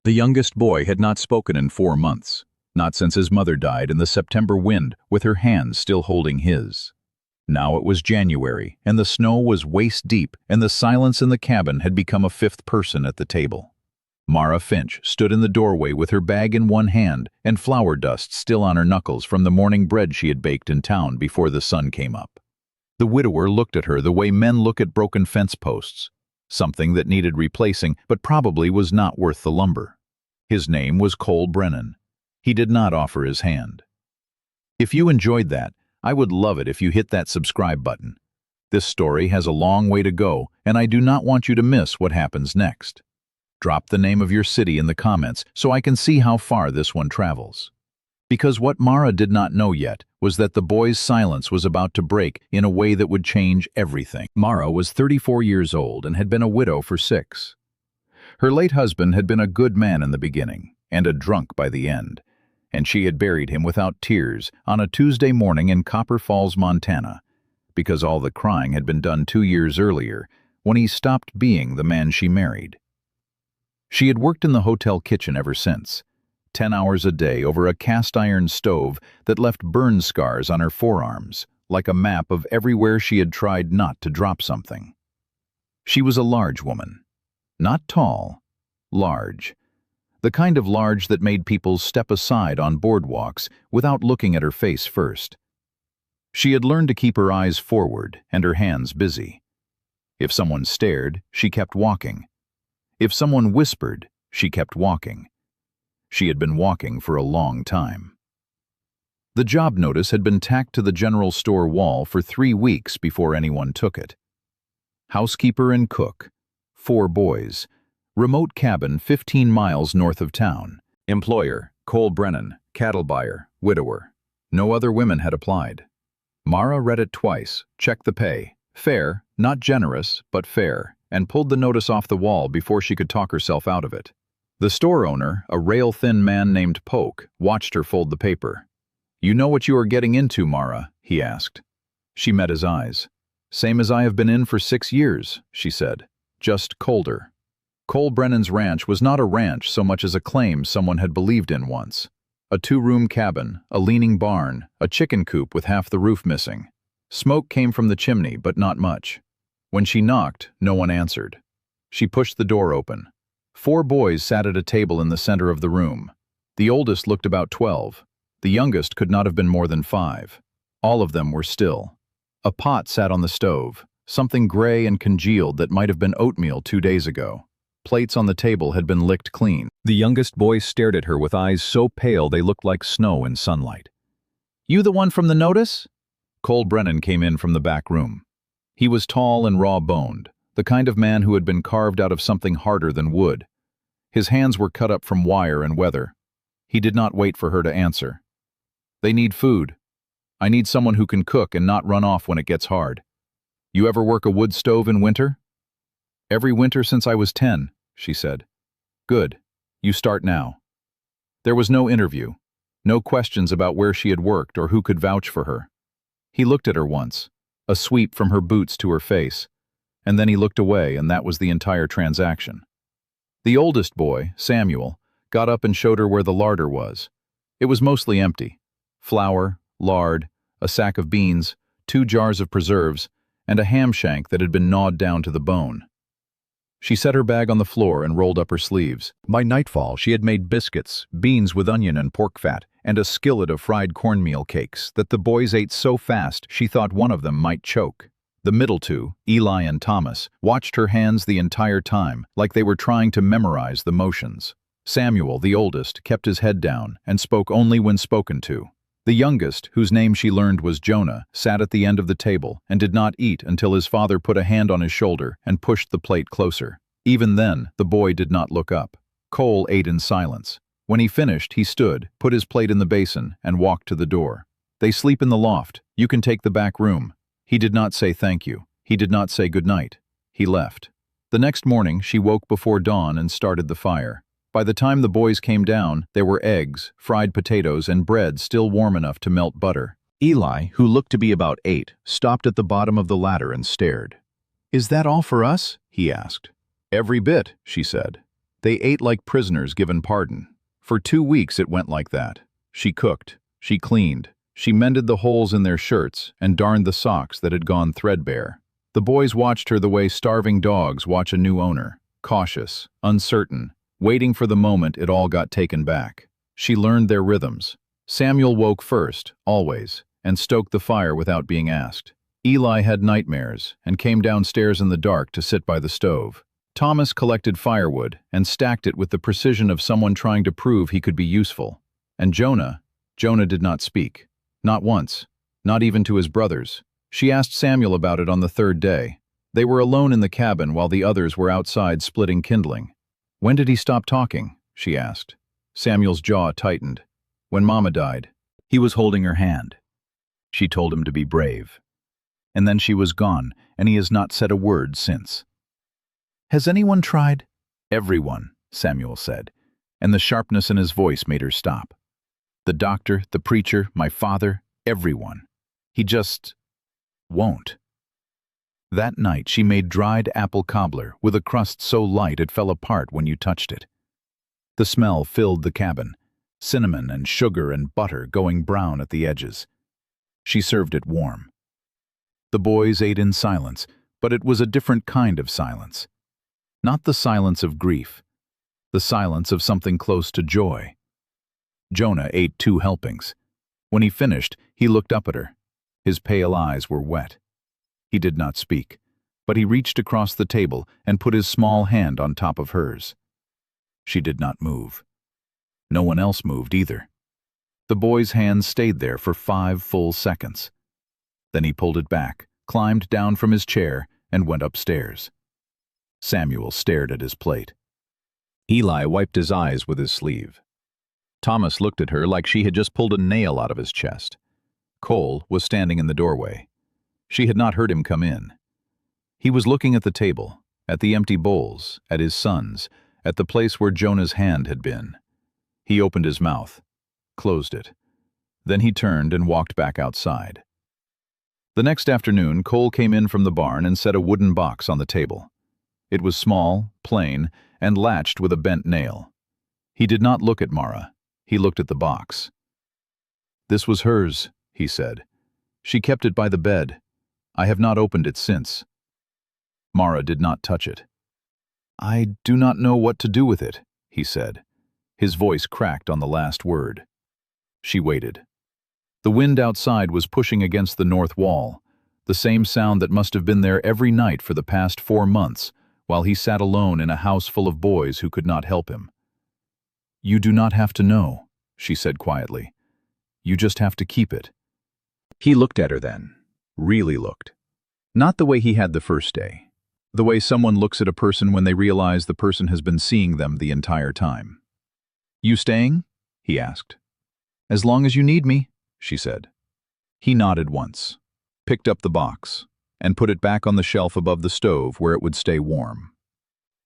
The youngest boy had not spoken in 4 months, not since his mother died in the September wind, with her hands still holding his. Now it was January, and the snow was waist-deep, and the silence in the cabin had become a fifth person at the table. Mara Finch stood in the doorway with her bag in one hand and flour dust still on her knuckles from the morning bread she had baked in town before the sun came up. The widower looked at her the way men look at broken fence posts, something that needed replacing but probably was not worth the lumber. His name was Cole Brennan. He did not offer his hand. If you enjoyed that, I would love it if you hit that subscribe button. This story has a long way to go, and I do not want you to miss what happens next. Drop the name of your city in the comments so I can see how far this one travels. Because what Mara did not know yet was that the boy's silence was about to break in a way that would change everything. Mara was 34 years old and had been a widow for 6. Her late husband had been a good man in the beginning and a drunk by the end, and she had buried him without tears on a Tuesday morning in Copper Falls, Montana, because all the crying had been done 2 years earlier when he stopped being the man she married. She had worked in the hotel kitchen ever since, 10 hours a day over a cast-iron stove that left burn scars on her forearms, like a map of everywhere she had tried not to drop something. She was a large woman. Not tall, large. The kind of large that made people step aside on boardwalks without looking at her face first. She had learned to keep her eyes forward and her hands busy. If someone stared, she kept walking. If someone whispered, she kept walking. She had been walking for a long time. The job notice had been tacked to the general store wall for 3 weeks before anyone took it. Housekeeper and cook, 4 boys, remote cabin 15 miles north of town. Employer, Cole Brennan, cattle buyer, widower. No other women had applied. Mara read it twice, checked the pay, fair, not generous, but fair, and pulled the notice off the wall before she could talk herself out of it. The store owner, a rail-thin man named Polk, watched her fold the paper. "You know what you are getting into, Mara?" he asked. She met his eyes. "Same as I have been in for 6 years," she said, "just colder." Cole Brennan's ranch was not a ranch so much as a claim someone had believed in once. A 2-room cabin, a leaning barn, a chicken coop with half the roof missing. Smoke came from the chimney, but not much. When she knocked, no one answered. She pushed the door open. 4 boys sat at a table in the center of the room. The oldest looked about 12. The youngest could not have been more than 5. All of them were still. A pot sat on the stove, something gray and congealed that might have been oatmeal 2 days ago. Plates on the table had been licked clean. The youngest boy stared at her with eyes so pale they looked like snow in sunlight. "You the one from the notice?" Cole Brennan came in from the back room. He was tall and raw-boned, the kind of man who had been carved out of something harder than wood. His hands were cut up from wire and weather. He did not wait for her to answer. "They need food. I need someone who can cook and not run off when it gets hard. You ever work a wood stove in winter?" "Every winter since I was 10, she said. "Good. You start now." There was no interview, no questions about where she had worked or who could vouch for her. He looked at her once, a sweep from her boots to her face, and then he looked away, and that was the entire transaction. The oldest boy, Samuel, got up and showed her where the larder was. It was mostly empty. Flour, lard, a sack of beans, 2 jars of preserves, and a ham shank that had been gnawed down to the bone. She set her bag on the floor and rolled up her sleeves. By nightfall, she had made biscuits, beans with onion and pork fat, and a skillet of fried cornmeal cakes that the boys ate so fast she thought one of them might choke. The middle 2, Eli and Thomas, watched her hands the entire time, like they were trying to memorize the motions. Samuel, the oldest, kept his head down and spoke only when spoken to. The youngest, whose name she learned was Jonah, sat at the end of the table and did not eat until his father put a hand on his shoulder and pushed the plate closer. Even then, the boy did not look up. Cole ate in silence. When he finished, he stood, put his plate in the basin, and walked to the door. "They sleep in the loft. You can take the back room." He did not say thank you. He did not say good night. He left. The next morning, she woke before dawn and started the fire. By the time the boys came down, there were eggs, fried potatoes, and bread still warm enough to melt butter. Eli, who looked to be about 8, stopped at the bottom of the ladder and stared. "Is that all for us?" he asked. "Every bit," she said. They ate like prisoners given pardon. For 2 weeks it went like that. She cooked, she cleaned, she mended the holes in their shirts and darned the socks that had gone threadbare. The boys watched her the way starving dogs watch a new owner, cautious, uncertain, waiting for the moment it all got taken back. She learned their rhythms. Samuel woke first, always, and stoked the fire without being asked. Eli had nightmares and came downstairs in the dark to sit by the stove. Thomas collected firewood and stacked it with the precision of someone trying to prove he could be useful. And Jonah did not speak. Not once. Not even to his brothers. She asked Samuel about it on the 3rd day. They were alone in the cabin while the others were outside splitting kindling. "When did he stop talking?" she asked. Samuel's jaw tightened. "When Mama died. He was holding her hand. She told him to be brave. And then she was gone, and he has not said a word since." "Has anyone tried?" "Everyone," Samuel said, and the sharpness in his voice made her stop. "The doctor, the preacher, my father, everyone. He just won't." That night she made dried apple cobbler with a crust so light it fell apart when you touched it. The smell filled the cabin, cinnamon and sugar and butter going brown at the edges. She served it warm. The boys ate in silence, but it was a different kind of silence. Not the silence of grief, the silence of something close to joy. Jonah ate 2 helpings. When he finished, he looked up at her. His pale eyes were wet. He did not speak, but he reached across the table and put his small hand on top of hers. She did not move. No one else moved either. The boy's hand stayed there for 5 full seconds. Then he pulled it back, climbed down from his chair, and went upstairs. Samuel stared at his plate. Eli wiped his eyes with his sleeve. Thomas looked at her like she had just pulled a nail out of his chest. Cole was standing in the doorway. She had not heard him come in. He was looking at the table, at the empty bowls, at his sons, at the place where Jonah's hand had been. He opened his mouth, closed it. Then he turned and walked back outside. The next afternoon, Cole came in from the barn and set a wooden box on the table. It was small, plain, and latched with a bent nail. He did not look at Mara. He looked at the box. "This was hers," he said. "She kept it by the bed. I have not opened it since." Mara did not touch it. "I do not know what to do with it," he said. His voice cracked on the last word. She waited. The wind outside was pushing against the north wall, the same sound that must have been there every night for the past 4 months, while he sat alone in a house full of boys who could not help him. "You do not have to know," she said quietly. "You just have to keep it." He looked at her then, really looked. Not the way he had the first day. The way someone looks at a person when they realize the person has been seeing them the entire time. "You staying?" he asked. "As long as you need me," she said. He nodded once, picked up the box, and put it back on the shelf above the stove where it would stay warm.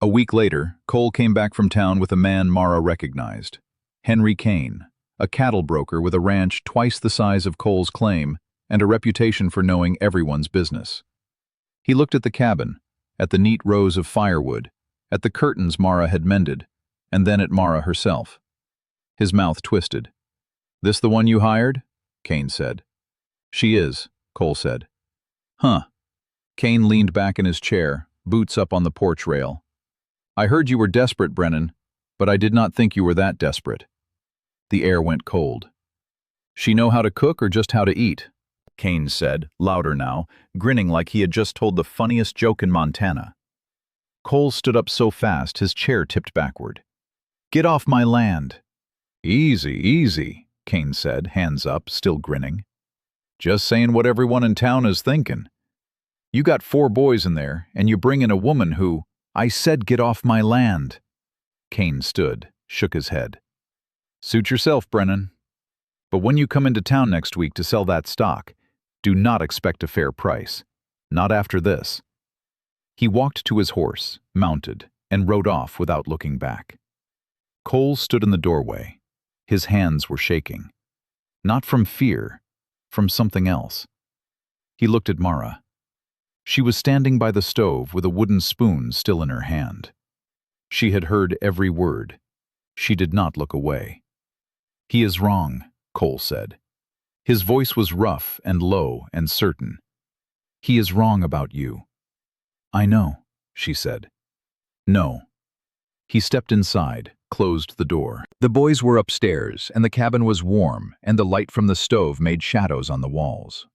A week later, Cole came back from town with a man Mara recognized. Henry Kane, a cattle broker with a ranch twice the size of Cole's claim and a reputation for knowing everyone's business. He looked at the cabin, at the neat rows of firewood, at the curtains Mara had mended, and then at Mara herself. His mouth twisted. "This the one you hired?" Kane said. "She is," Cole said. "Huh." Kane leaned back in his chair, boots up on the porch rail. "I heard you were desperate, Brennan, but I did not think you were that desperate." The air went cold. "She know how to cook or just how to eat?" Kane said, louder now, grinning like he had just told the funniest joke in Montana. Cole stood up so fast his chair tipped backward. "Get off my land." "Easy, easy," Kane said, hands up, still grinning. "Just saying what everyone in town is thinking. You got 4 boys in there, and you bring in a woman who—" "I said get off my land." Kane stood, shook his head. "Suit yourself, Brennan. But when you come into town next week to sell that stock, do not expect a fair price. Not after this." He walked to his horse, mounted, and rode off without looking back. Cole stood in the doorway. His hands were shaking. Not from fear, from something else. He looked at Mara. She was standing by the stove with a wooden spoon still in her hand. She had heard every word. She did not look away. "He is wrong," Cole said. His voice was rough and low and certain. "He is wrong about you." "I know," she said. "No." He stepped inside, closed the door. The boys were upstairs, and the cabin was warm, and the light from the stove made shadows on the walls.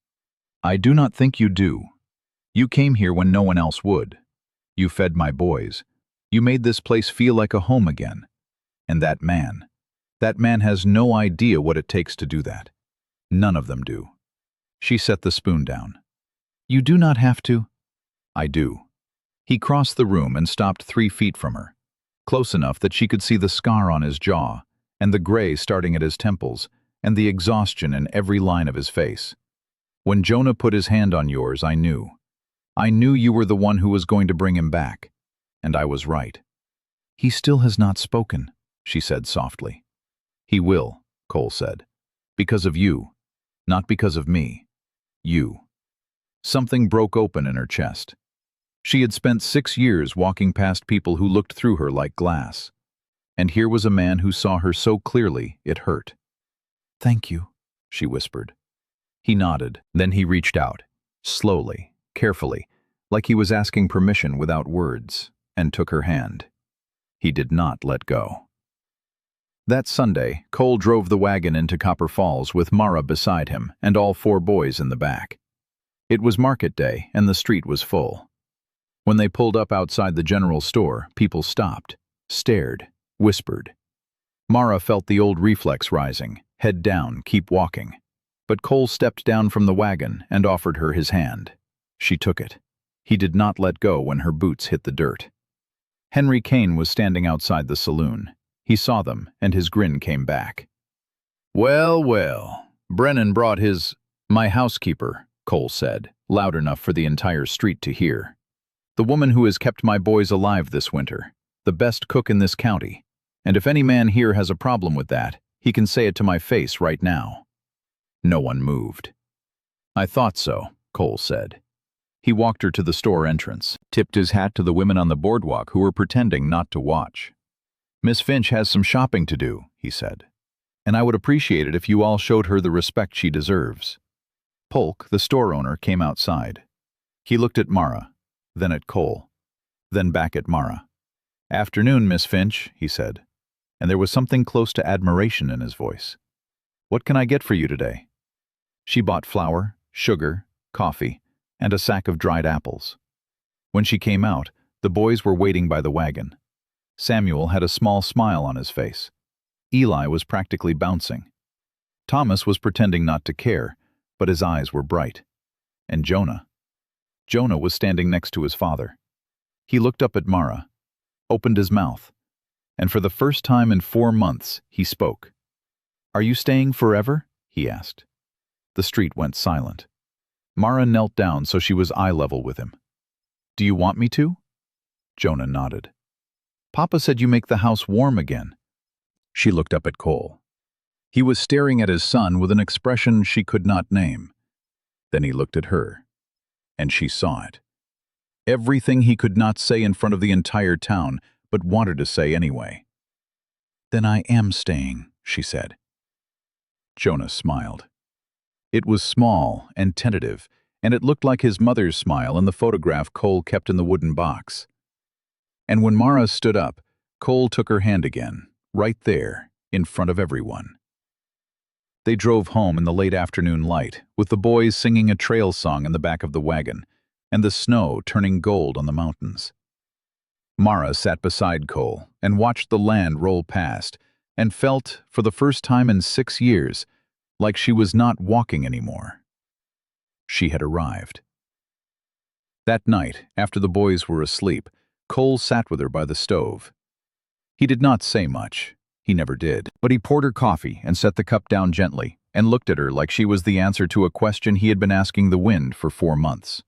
"I do not think you do. You came here when no one else would. You fed my boys. You made this place feel like a home again. And that man has no idea what it takes to do that. None of them do." She set the spoon down. "You do not have to." "I do." He crossed the room and stopped 3 feet from her, close enough that she could see the scar on his jaw, and the gray starting at his temples, and the exhaustion in every line of his face. "When Jonah put his hand on yours, I knew. I knew you were the one who was going to bring him back. And I was right." "He still has not spoken," she said softly. "He will," Cole said. "Because of you. Not because of me. You." Something broke open in her chest. She had spent 6 years walking past people who looked through her like glass. And here was a man who saw her so clearly it hurt. "Thank you," she whispered. He nodded, then he reached out, slowly, carefully, like he was asking permission without words, and took her hand. He did not let go. That Sunday, Cole drove the wagon into Copper Falls with Mara beside him and all 4 boys in the back. It was market day, and the street was full. When they pulled up outside the general store, people stopped, stared, whispered. Mara felt the old reflex rising, head down, keep walking. But Cole stepped down from the wagon and offered her his hand. She took it. He did not let go when her boots hit the dirt. Henry Kane was standing outside the saloon. He saw them, and his grin came back. "Well, well, Brennan brought my housekeeper," Cole said, loud enough for the entire street to hear. "The woman who has kept my boys alive this winter. The best cook in this county. And if any man here has a problem with that, he can say it to my face right now." No one moved. "I thought so," Cole said. He walked her to the store entrance, tipped his hat to the women on the boardwalk who were pretending not to watch. "Miss Finch has some shopping to do," he said. "And I would appreciate it if you all showed her the respect she deserves." Polk, the store owner, came outside. He looked at Mara, then at Cole, then back at Mara. "Afternoon, Miss Finch," he said, and there was something close to admiration in his voice. "What can I get for you today?" She bought flour, sugar, coffee, and a sack of dried apples. When she came out, the boys were waiting by the wagon. Samuel had a small smile on his face. Eli was practically bouncing. Thomas was pretending not to care, but his eyes were bright. And Jonah was standing next to his father. He looked up at Mara, opened his mouth, and for the first time in 4 months, he spoke. "Are you staying forever?" he asked. The street went silent. Mara knelt down so she was eye level with him. "Do you want me to?" Jonah nodded. "Papa said you make the house warm again." She looked up at Cole. He was staring at his son with an expression she could not name. Then he looked at her, and she saw it. Everything he could not say in front of the entire town, but wanted to say anyway. "Then I am staying," she said. Jonah smiled. It was small and tentative, and it looked like his mother's smile in the photograph Cole kept in the wooden box. And when Mara stood up, Cole took her hand again, right there, in front of everyone. They drove home in the late afternoon light, with the boys singing a trail song in the back of the wagon, and the snow turning gold on the mountains. Mara sat beside Cole and watched the land roll past, and felt, for the first time in 6 years, like she was not walking anymore. She had arrived. That night, after the boys were asleep, Cole sat with her by the stove. He did not say much. He never did. But he poured her coffee and set the cup down gently and looked at her like she was the answer to a question he had been asking the wind for 4 months.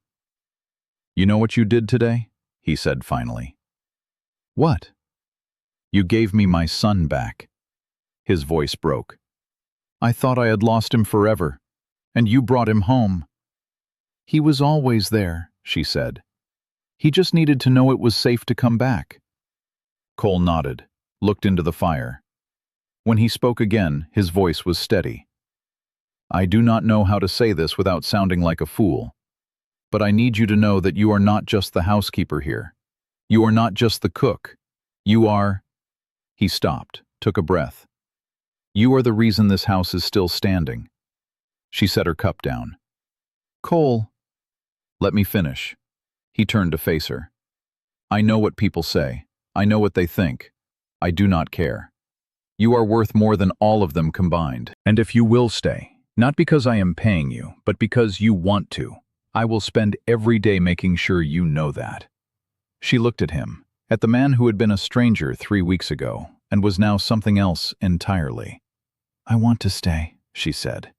"You know what you did today?" he said finally. "What?" "You gave me my son back." His voice broke. "I thought I had lost him forever, and you brought him home." "He was always there," she said. "He just needed to know it was safe to come back." Cole nodded, looked into the fire. When he spoke again, his voice was steady. I do not know how to say this without sounding like a fool, but I need you to know that you are not just the housekeeper here. You are not just the cook. You are... He stopped, took a breath. You are the reason this house is still standing. She set her cup down. Cole, let me finish. He turned to face her. I know what people say. I know what they think. I do not care. You are worth more than all of them combined. And if you will stay, not because I am paying you, but because you want to, I will spend every day making sure you know that. She looked at him, at the man who had been a stranger 3 weeks ago, and was now something else entirely. I want to stay, she said.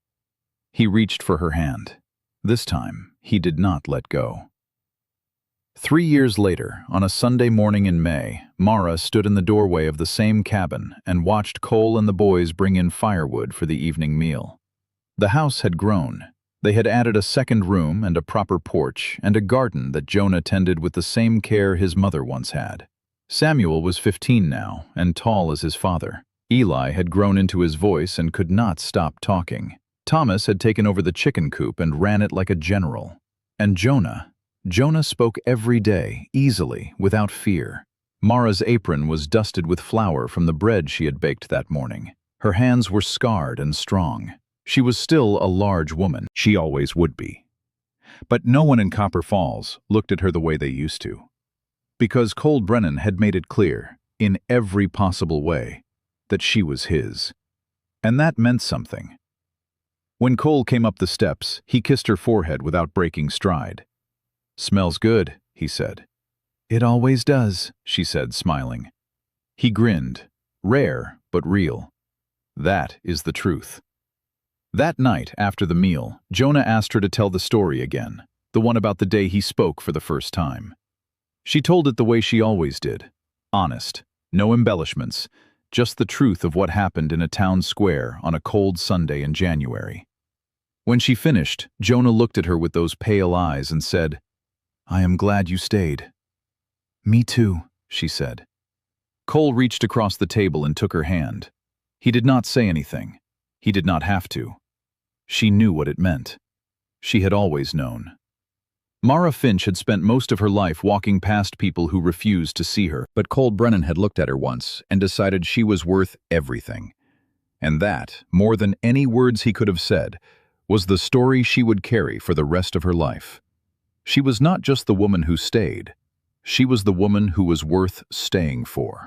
He reached for her hand. This time, he did not let go. 3 years later, on a Sunday morning in May, Mara stood in the doorway of the same cabin and watched Cole and the boys bring in firewood for the evening meal. The house had grown. They had added a second room and a proper porch and a garden that Jonah tended with the same care his mother once had. Samuel was 15 now and tall as his father. Eli had grown into his voice and could not stop talking. Thomas had taken over the chicken coop and ran it like a general. And Jonah spoke every day, easily, without fear. Mara's apron was dusted with flour from the bread she had baked that morning. Her hands were scarred and strong. She was still a large woman. She always would be. But no one in Copper Falls looked at her the way they used to. Because Cole Brennan had made it clear, in every possible way, that she was his. And that meant something. When Cole came up the steps, he kissed her forehead without breaking stride. Smells good, he said. It always does, she said, smiling. He grinned. Rare, but real. That is the truth. That night, after the meal, Jonah asked her to tell the story again, the one about the day he spoke for the first time. She told it the way she always did. Honest, no embellishments, just the truth of what happened in a town square on a cold Sunday in January. When she finished, Jonah looked at her with those pale eyes and said, I am glad you stayed. Me too, she said. Cole reached across the table and took her hand. He did not say anything. He did not have to. She knew what it meant. She had always known. Mara Finch had spent most of her life walking past people who refused to see her, but Cole Brennan had looked at her once and decided she was worth everything. And that, more than any words he could have said, was the story she would carry for the rest of her life. She was not just the woman who stayed. She was the woman who was worth staying for.